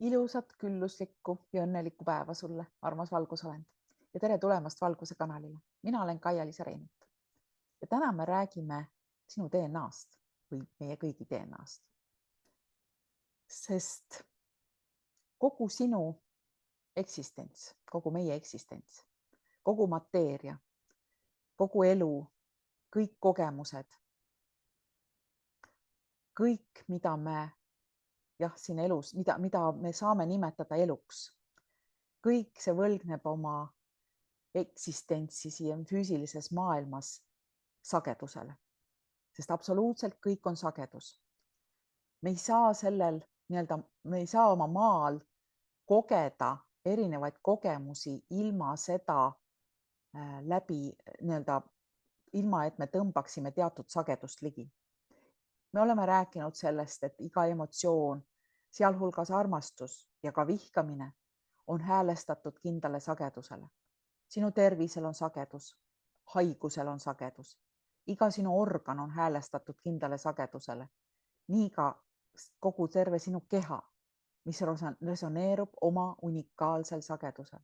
Ilusat, külluslikku ja õnnelikku päeva sulle, armas valgusolend. Ja tere tulemast Valguse kanalile. Mina olen Kaia-Liisa Reinut. Ja täna me räägime sinu DNA-st või meie kõigi DNA-st. Sest kogu sinu eksistents, kogu meie eksistents, kogu mateeria, kogu elu, kõik kogemused, kõik, mida me siin elus, mida me saame nimetada eluks, kõik see võlgneb oma eksistentsi siin füüsilises maailmas sagedusele, sest absoluutselt kõik on sagedus. Me ei saa me ei saa oma maal kogeda erinevaid kogemusi ilma seda ilma et me tõmbaksime teatud sagedust ligi. Me oleme rääkinud sellest, et iga emotsioon, sealhulgas armastus ja ka vihkamine on häälestatud kindlale sagedusele. Sinu tervisel on sagedus, haigusel on sagedus, iga sinu organ on häälestatud kindlale sagedusele, nii ka kogu terve sinu keha, mis resoneerub oma unikaalsel sagedusel.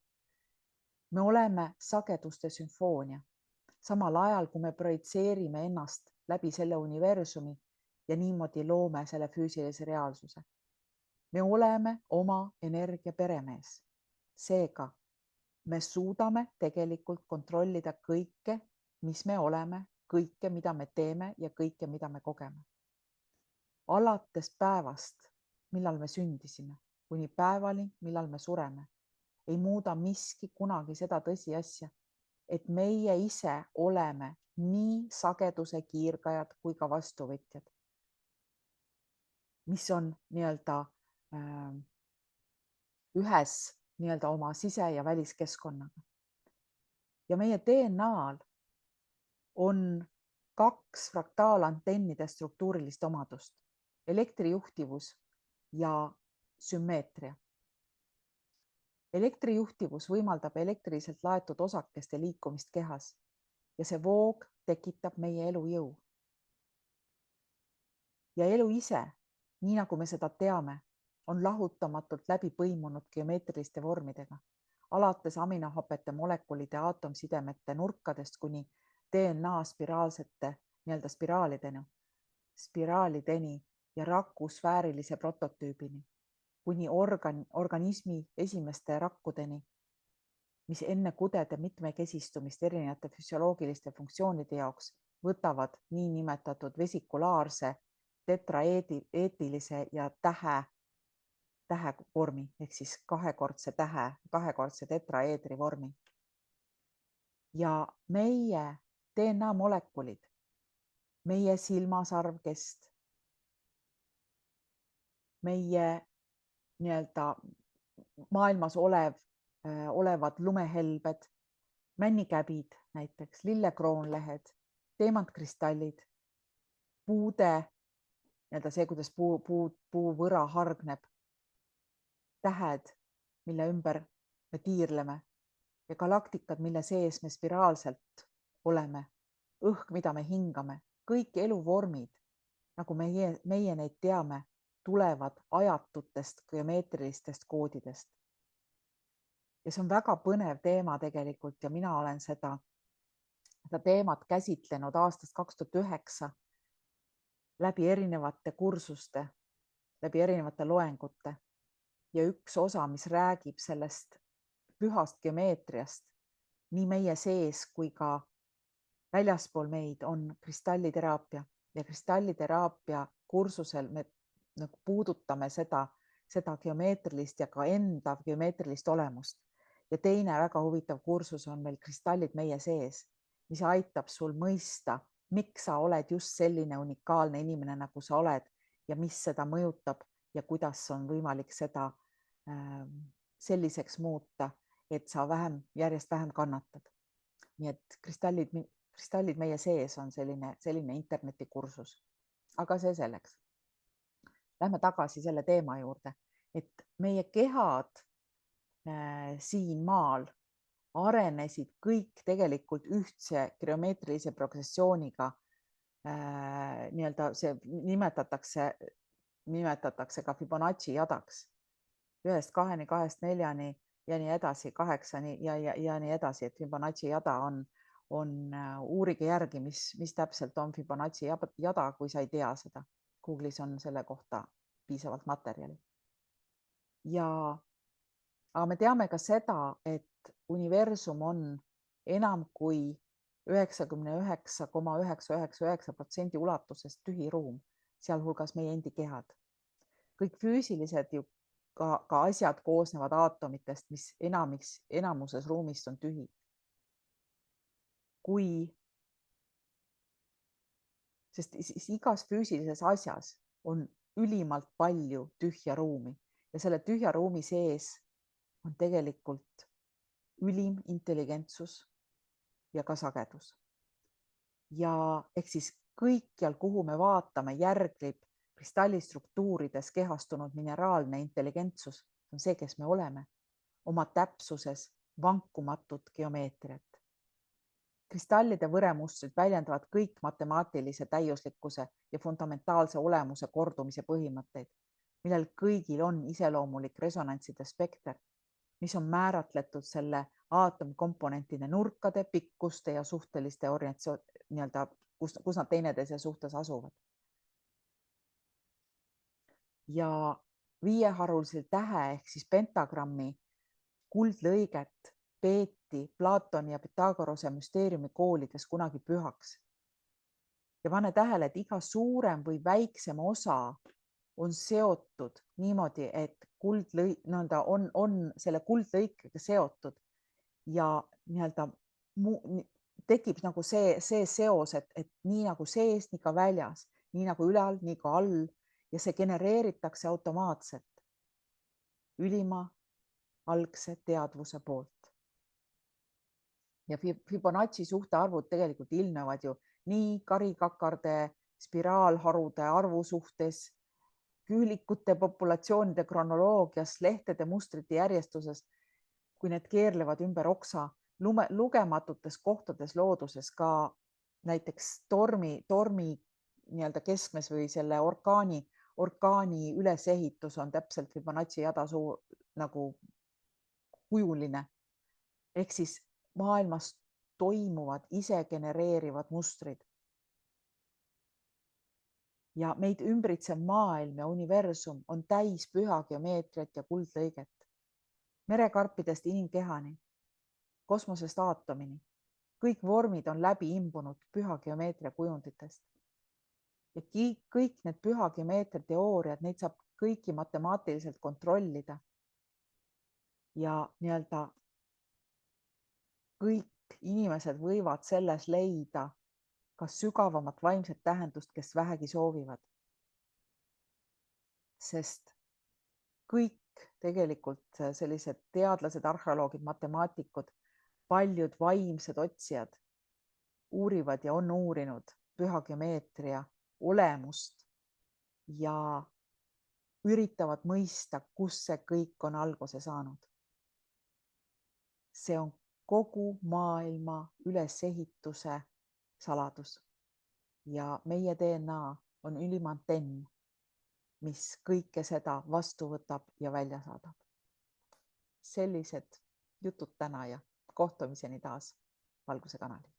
Me oleme sageduste sümfoonia, samal ajal kui me projitseerime ennast läbi selle universumi ja niimoodi loome selle füüsilise reaalsuse. Me oleme oma energia peremees. Seega me suudame tegelikult kontrollida kõike, mis me oleme, kõike, mida me teeme ja kõike, mida me kogeme. Alates päevast, millal me sündisime, kuni päevani, millal me sureme, ei muuda miski kunagi seda tõsiasja, et meie ise oleme nii sageduse kiirgajad kui ka vastuvõtjad, mis on ühes oma sise- ja väliskeskkonnaga. Ja meie DNA-l on 2 fraktaalantennide struktuurilist omadust, elektrijuhtivus ja sümmeetria. Elektrijuhtivus võimaldab elektriliselt laetud osakeste liikumist kehas ja see voog tekitab meie elujõu. Ja elu ise, nii nagu me seda teame, on lahutamatult läbi põimunud geomeetriliste vormidega, alates aminohapete molekulide aatomsidemete nurkadest kuni DNA spiraalideni ja rakusfäärilise prototüübini, kuni organismi esimeste rakkudeni, mis enne kudede mitmekesistumist erinevate füsioloogiliste funktsioonide jaoks võtavad niinimetatud vesikulaarse, tetraeetilise ja tähe vormi ehk siis kahekordse tetraeedri vormi. Ja meie DNA molekulid, meie silmasarvkest, meie maailmas olevad lumehelbed, männikäbid näiteks, lillekroonlehed, teemantkristallid, puude, see, kuidas puuvõra hargneb, tähed, mille ümber me tiirleme ja galaktikad, mille sees me spiraalselt oleme, õhk, mida me hingame, kõik eluvormid, nagu meie neid teame, tulevad ajatutest geomeetrilistest koodidest. Ja see on väga põnev teema tegelikult ja mina olen seda teemat käsitlenud aastast 2009 läbi erinevate kursuste, läbi erinevate loengute. Ja üks osa, mis räägib sellest pühast geomeetriast nii meie sees kui ka väljaspool meid, on kristalliteraapia. Ja kristalliteraapia kursusel me puudutame seda geomeetrilist ja ka enda geomeetrilist olemust. Ja teine väga huvitav kursus on meil kristallid meie sees, mis aitab sul mõista, miks sa oled just selline unikaalne inimene, nagu sa oled ja mis seda mõjutab ja kuidas on võimalik seda selliseks muuta, et sa järjest vähem kannatad. Nii et kristallid meie sees on selline internetikursus, aga see selleks. Lähme tagasi selle teema juurde, et meie kehad siin maal arenesid kõik tegelikult ühtse geomeetrilise progressiooniga. See nimetatakse ka Fibonacci jadaks. 1-st 2-ni, 2-st 4-ni ja nii edasi, 8-ni ja nii edasi, et Fibonacci jada on uurige järgi, mis täpselt on Fibonacci jada, kui sa ei tea seda. Google'is on selle kohta piisavalt materjali. Aga me teame ka seda, et universum on enam kui 99,9999% ulatuses tühi ruum, sealhulgas meie endi kehad. Kõik füüsilised ju ka asjad koosnevad aatomitest, mis enamuses ruumist on tühi. Sest igas füüsilises asjas on ülimalt palju tühja ruumi ja selle tühja ruumi sees on tegelikult ülim intelligentsus ja ka sagedus. Ja ehk siis kõikjal, kuhu me vaatame, järgleb kristallistruktuurides kehastunud mineraalne intelligentsus, on see, kes me oleme, oma täpsuses vankumatut geomeetriat. Kristallide võremustrid väljendavad kõik matemaatilise täiuslikkuse ja fundamentaalse olemuse kordumise põhimõtteid, millel kõigil on iseloomulik resonantside spekter, mis on määratletud selle aatomkomponentide nurkade, pikkuste ja suhteliste kus nad teineteise suhtes asuvad. Ja viieharulise tähe ehk siis pentagrammi kuldlõiget peeti Platoni ja Pythagorase müsteeriumi koolides kunagi pühaks. Ja pane tähele, et iga suurem või väiksem osa on seotud niimoodi, et on selle kuldlõikega seotud ja tekib nagu see seos, et nii nagu sees, nii ka väljas, nii nagu üleval, nii ka all ja see genereeritakse automaatselt ülima algse teadvuse poolt. Ja Fibonacci suhtearvud tegelikult ilmnevad ju nii karikakarde spiraalharude arvu suhtes, küülikute populatsioonide kronoloogias, lehtede mustrite järjestuses, kui need keerlevad ümber oksa, lugematutes kohtades looduses, ka näiteks tormi keskmes või selle orkaani ülesehitus on täpselt Fibonacci jada nagu kujuline. Ehk siis maailmas toimuvad isegenereerivad mustrid. Ja meid ümbritsev maailm ja universum on täis püha geomeetriat ja kuldlõiget. Merekarpidest inimkehani, kosmosest aatomini. Kõik vormid on läbi imbunud püha geomeetria kujunditest. Ja kõik need püha geomeetria teooriad, neid saab kõiki matemaatiliselt kontrollida. Ja kõik inimesed võivad selles leida ka sügavamat vaimset tähendust, kes vähegi soovivad. Sest kõik tegelikult sellised teadlased, arheoloogid, matemaatikud, paljud vaimsed otsijad uurivad ja on uurinud püha geomeetria olemust ja üritavad mõista, kus see kõik on alguse saanud. See on kogu maailma ülesehituse saladus ja meie DNA on ülim antenn, mis kõike seda vastu võtab ja välja saadab. Sellised jutud täna ja kohtumiseni taas Valguse kanalil.